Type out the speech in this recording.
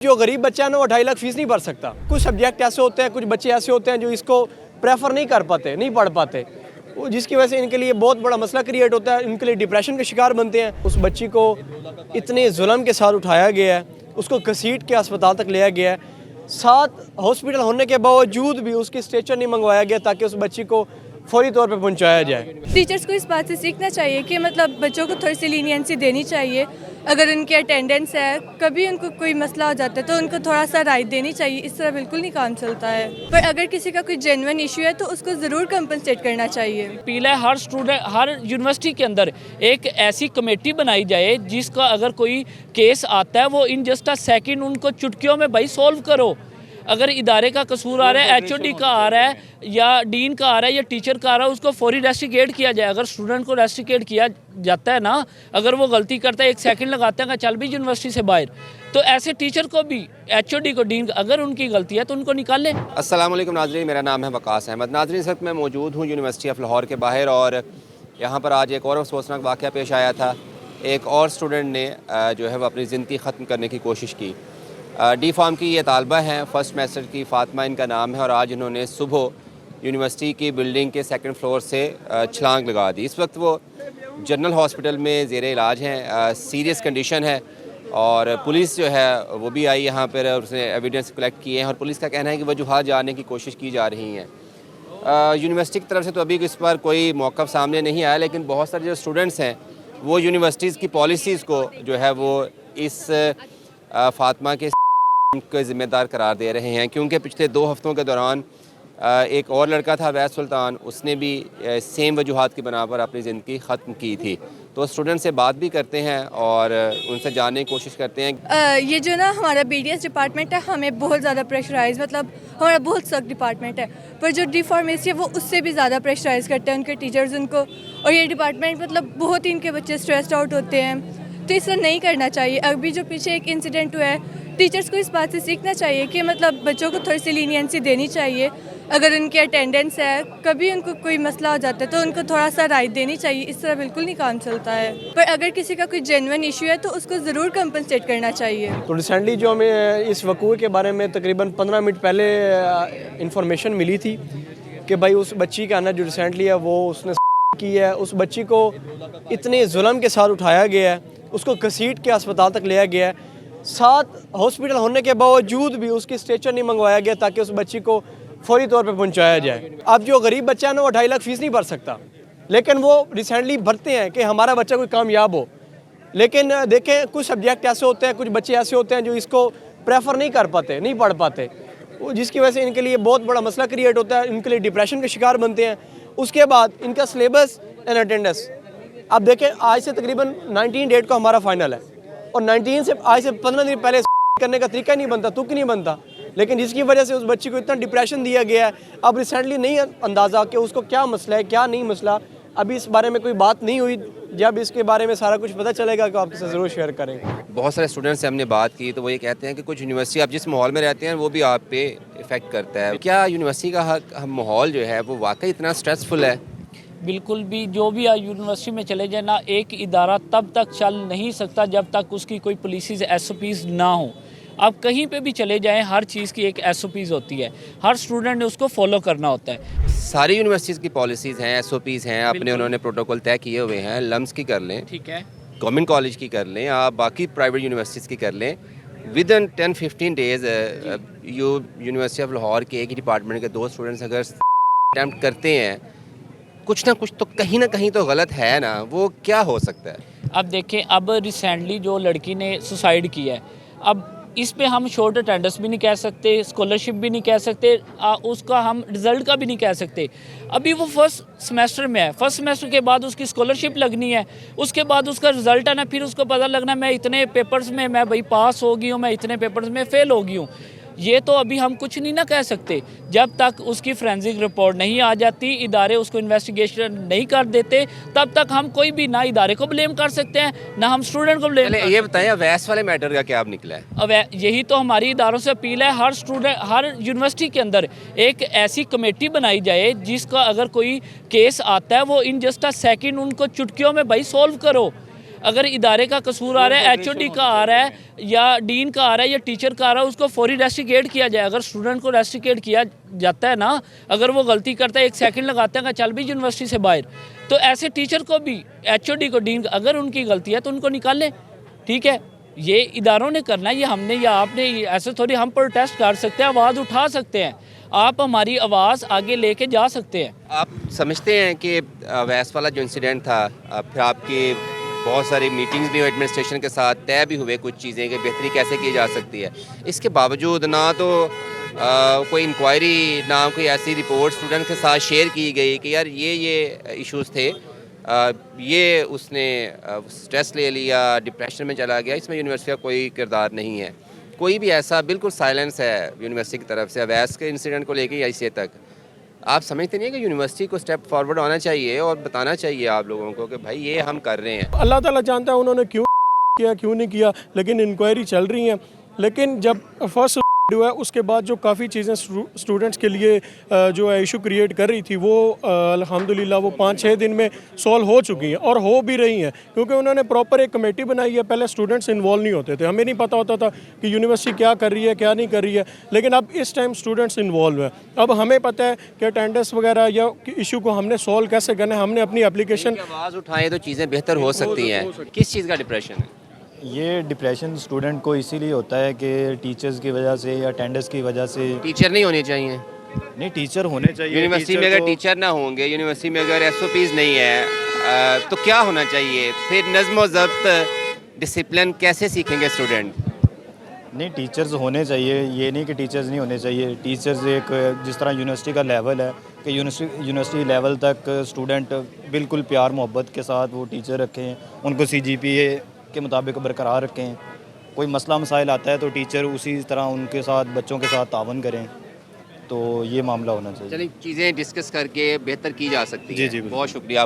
जो गरीब बच्चा है ना वो 2.5 लाख फीस नहीं भर सकता। कुछ सब्जेक्ट ऐसे होते हैं, कुछ बच्चे ऐसे होते हैं जो इसको प्रेफर नहीं कर पाते, नहीं पढ़ पाते, जिसकी वजह से इनके लिए बहुत बड़ा मसला क्रिएट होता है, इनके लिए डिप्रेशन के शिकार बनते हैं। उस बच्ची को इतने जुल्म के साथ उठाया गया है, उसको घसीट के अस्पताल तक लिया गया है, 7 हॉस्पिटल होने के बावजूद भी उसकी स्ट्रेचर नहीं मंगवाया गया ताकि उस बच्ची को फौरी तौर पे पहुंचाया जाए। टीचर्स को इस बात से सीखना चाहिए कि मतलब बच्चों को थोड़ी सी लीनियंसी देनी चाहिए। अगर उनकी अटेंडेंस है, कभी उनको कोई मसला हो जाता है तो उनको थोड़ा सा राइट देनी चाहिए। इस तरह बिल्कुल नहीं काम चलता है। पर अगर किसी का कोई जेन्युइन इशू है तो उसको ज़रूर कंपनसेट करना चाहिए। अपील है हर स्टूडेंट, हर यूनिवर्सिटी के अंदर एक ऐसी कमेटी बनाई जाए जिसका अगर कोई केस आता है वो इन जस्ट अ सेकंड उनको चुटकियों में भाई सॉल्व करो। अगर इदारे का कसूर आ रहा है, एचओडी का आ रहा है या डीन का आ रहा है या टीचर का आ रहा है, उसको फौरी रेस्टिकेट किया जाए। अगर स्टूडेंट को रेस्टिकेट किया जाता है ना, अगर वो गलती करता है 1 सेकंड लगाते हैं चल भी यूनिवर्सिटी से बाहर, तो ऐसे टीचर को भी, एचओडी को, डीन, अगर उनकी गलती है तो उनको निकाल लें। अस्सलाम वालेकुम नाज़रीन, मेरा नाम है वकास अहमद। नाज़रीन, इस वक्त मैं मौजूद हूँ यूनिवर्सिटी ऑफ लाहौर के बाहर और यहाँ पर आज एक और अफसोसनाक वाक़या पेश आया था। एक और स्टूडेंट ने जो है वो अपनी ज़िंदगी ख़त्म करने की कोशिश की। डी फार्म की ये तालबा हैं, फर्स्ट सेमेस्टर की, फ़ातिमा इनका नाम है, और आज इन्होंने सुबह यूनिवर्सिटी की बिल्डिंग के 2nd फ्लोर से छलांग लगा दी। इस वक्त वो जनरल हॉस्पिटल में ज़ेरे इलाज हैं, सीरियस कंडीशन है, और पुलिस जो है वो भी आई यहाँ पर, उसने एविडेंस कलेक्ट किए हैं और पुलिस का कहना है कि वजूहात जानने की कोशिश की जा रही हैं। यूनिवर्सिटी की तरफ से तो अभी इस पर कोई मौक़िफ़ सामने नहीं आया, लेकिन बहुत सारे जो स्टूडेंट्स हैं वो यूनिवर्सिटीज़ की पॉलिसीज़ को जो है वो इस फ़ातिमा के ज़िम्मेदार करार दे रहे हैं, क्योंकि पिछले 2 हफ़्तों के दौरान एक और लड़का था अवैध सुल्तान, उसने भी सेम वजूहात की बना पर अपनी ज़िंदगी ख़त्म की थी। तो स्टूडेंट से बात भी करते हैं और उनसे जानने की कोशिश करते हैं। ये जो ना हमारा BDS डिपार्टमेंट है, हमें बहुत ज़्यादा प्रेशराइज, मतलब हमारा बहुत सख्त डिपार्टमेंट है, पर जो डी फार्मेसी है वो उससे भी ज़्यादा प्रेशराइज करते हैं उनके टीचर्स उनको, और ये डिपार्टमेंट मतलब बहुत ही इनके बच्चे स्ट्रेस्ड आउट होते हैं। तो इस तरह नहीं करना चाहिए। अभी जो पीछे एक इंसिडेंट हुआ है, टीचर्स को इस बात से सीखना चाहिए कि मतलब बच्चों को थोड़ी सी लीनियंसी देनी चाहिए। अगर उनकी अटेंडेंस है, कभी उनको कोई मसला हो जाता है तो उनको थोड़ा सा राइट देनी चाहिए। इस तरह बिल्कुल नहीं काम चलता है। पर अगर किसी का कोई जेन्युइन इशू है तो उसको ज़रूर कंपनसेट करना चाहिए। तो रिसेंटली जो हमें इस वकूए के बारे में तकरीबन 15 मिनट पहले इंफॉर्मेशन मिली थी कि भाई उस बच्ची का ना जो रिसेंटली है वो उसने की है, उस बच्ची को इतने जुल्म के साथ उठाया गया है, उसको घसीट के अस्पताल तक लिया गया है, 7 हॉस्पिटल होने के बावजूद भी उसकी स्ट्रेचर नहीं मंगवाया गया ताकि उस बच्ची को फौरी तौर पे पहुंचाया जाए। अब जो गरीब बच्चा है ना वो 2.5 लाख फीस नहीं भर सकता, लेकिन वो रिसेंटली भरते हैं कि हमारा बच्चा कोई कामयाब हो। लेकिन देखें, कुछ सब्जेक्ट ऐसे होते हैं, कुछ बच्चे ऐसे होते हैं जो इसको प्रेफर नहीं कर पाते, नहीं पढ़ पाते, जिसकी वजह से इनके लिए बहुत बड़ा मसला क्रिएट होता है, इनके लिए डिप्रेशन के शिकार बनते हैं। उसके बाद इनका सिलेबस एंड अटेंडेंस, अब देखें आज से तकरीबन 19 डेट को हमारा फाइनल है, और 19 से आज से 15 दिन पहले करने का तरीका नहीं बनता, तुक नहीं बनता, लेकिन जिसकी वजह से उस बच्ची को इतना डिप्रेशन दिया गया है। अब रिसेंटली नहीं अंदाज़ा कि उसको क्या मसला है, क्या नहीं मसला, अभी इस बारे में कोई बात नहीं हुई। जब इसके बारे में सारा कुछ पता चलेगा तो आपके साथ ज़रूर शेयर करेंगे। बहुत सारे स्टूडेंट्स से हमने बात की तो वो ये कहते हैं कि कुछ यूनिवर्सिटी आप जिस माहौल में रहते हैं वो भी आप पे इफ़ेक्ट करता है। क्या यूनिवर्सिटी का माहौल जो है वो वाकई इतना स्ट्रेसफुल है? बिल्कुल भी। जो भी यूनिवर्सिटी में चले जाए ना, एक इदारा तब तक चल नहीं सकता जब तक उसकी कोई पॉलिसीज़ SOPs ना हो। आप कहीं पे भी चले जाएं, हर चीज़ की एक SOPs होती है, हर स्टूडेंट ने उसको फॉलो करना होता है। सारी यूनिवर्सिटीज़ की पॉलिसीज़ हैं, SOPs हैं, अपने उन्होंने प्रोटोकॉल तय किए हुए हैं। लम्स की कर लें, ठीक है, गवर्नमेंट कॉलेज की कर लें, आप बाकी प्राइवेट यूनिवर्सिटीज़ की कर लें, with in 10-15 days university of Lahore के एक ही डिपार्टमेंट के 2 स्टूडेंट्स अगर अटैम्प्ट करते हैं, कुछ ना कुछ तो कहीं ना कहीं तो गलत है ना, वो क्या हो सकता है? अब देखें, अब रिसेंटली जो लड़की ने सुसाइड किया है, अब इस पे हम शॉर्ट अटेंडेंस भी नहीं कह सकते, स्कॉलरशिप भी नहीं कह सकते, उसका हम रिज़ल्ट का भी नहीं कह सकते। अभी वो फर्स्ट सेमेस्टर में है, फर्स्ट सेमेस्टर के बाद उसकी स्कॉलरशिप लगनी है, उसके बाद उसका रिज़ल्ट आना, फिर उसको पता लगना मैं इतने पेपर्स में मैं भाई पास हो गई हूँ, मैं इतने पेपर्स में फ़ेल हो गई हूँ। ये तो अभी हम कुछ नहीं ना कह सकते जब तक उसकी फोरेंसिक रिपोर्ट नहीं आ जाती, इदारे उसको इन्वेस्टिगेशन नहीं कर देते, तब तक हम कोई भी ना इदारे को ब्लेम कर सकते हैं ना हम स्टूडेंट को ब्लेम। ये बताएं वैस वाले मैटर का क्या अब निकला है? अब यही तो हमारी इदारों से अपील है, हर स्टूडेंट, हर यूनिवर्सिटी के अंदर एक ऐसी कमेटी बनाई जाए जिसका अगर कोई केस आता है वो इन जस्ट अ सेकंड उनको चुटकियों में भाई सॉल्व करो। अगर इदारे का कसूर आ रहा है, एचओडी का आ रहा है या डीन का आ रहा है या टीचर का आ रहा है, उसको फौरी रेस्टिकेट किया जाए। अगर स्टूडेंट को रेस्टिकेट किया जाता है ना, अगर वो गलती करता है, 1 सेकंड लगाता है कि चल भी यूनिवर्सिटी से बाहर, तो ऐसे टीचर को भी, एचओडी को, डीन, अगर उनकी गलती है तो उनको निकाल लें। ठीक है, ये इदारों ने करना है, ये हमने या आपने, ऐसे थोड़ी हम प्रोटेस्ट कर सकते हैं, आवाज़ उठा सकते हैं, आप हमारी आवाज़ आगे लेके जा सकते हैं। आप समझते हैं कि वैस वाला जो इंसिडेंट था, फिर आपकी बहुत सारी मीटिंग्स भी हुई एडमिनिस्ट्रेशन के साथ, तय भी हुए कुछ चीज़ें कि बेहतरी कैसे की जा सकती है, इसके बावजूद ना तो कोई इंक्वायरी, ना कोई ऐसी रिपोर्ट स्टूडेंट के साथ शेयर की गई कि यार ये इश्यूज़ थे, ये उसने स्ट्रेस ले लिया, डिप्रेशन में चला गया, इसमें यूनिवर्सिटी का कोई किरदार नहीं है। कोई भी ऐसा, बिल्कुल साइलेंस है यूनिवर्सिटी की तरफ से अवैस के इंसिडेंट को लेके ICA तक। आप समझते नहीं है कि यूनिवर्सिटी को स्टेप फॉरवर्ड आना चाहिए और बताना चाहिए आप लोगों को कि भाई ये हम कर रहे हैं। अल्लाह ताला जानता है उन्होंने क्यों किया, क्यों नहीं किया, लेकिन इंक्वायरी चल रही है। लेकिन जब फर्स्ट हुआ है उसके बाद जो काफ़ी चीज़ें स्टूडेंट्स के लिए जो है इशू क्रिएट कर रही थी, वो अल्हम्दुलिल्लाह वो 5-6 दिन में सॉल्व हो चुकी हैं और हो भी रही हैं, क्योंकि उन्होंने प्रॉपर एक कमेटी बनाई है। पहले स्टूडेंट्स इन्वॉल्व नहीं होते थे, हमें नहीं पता होता था कि यूनिवर्सिटी क्या कर रही है, क्या नहीं कर रही है, लेकिन अब इस टाइम स्टूडेंट्स इन्वॉल्व हैं। अब हमें पता है कि अटेंडेंस वगैरह या इशू को हमने सॉल्व कैसे करना है। हमने अपनी एप्लीकेशन आवाज़ उठाएं तो चीज़ें बेहतर हो सकती हैं। किस चीज़ का डिप्रेशन है? ये डिप्रेशन स्टूडेंट को इसीलिए होता है कि टीचर्स की वजह से या अटेंडेंस की वजह से। टीचर नहीं होने चाहिए नहीं, टीचर होने चाहिए। यूनिवर्सिटी में। अगर टीचर ना होंगे, यूनिवर्सिटी में अगर SOPs नहीं है, तो क्या होना चाहिए फिर? नज़्म व ज़ब्त, डिसिप्लिन कैसे सीखेंगे स्टूडेंट? नहीं, टीचर्स होने चाहिए, ये नहीं कि टीचर्स नहीं होने चाहिए। टीचर्स एक, जिस तरह यूनिवर्सिटी का लेवल है कि यूनिवर्सिटी लेवल तक स्टूडेंट बिल्कुल प्यार मोहब्बत के साथ वो टीचर रखें, उनको CGPA के मुताबिक बरकरार रखें। कोई मसला मसाइल आता है तो टीचर उसी तरह उनके साथ, बच्चों के साथ तावन करें, तो ये मामला होना चाहिए। चलिए, चीज़ें डिस्कस करके बेहतर की जा सकती है। जी, बहुत शुक्रिया।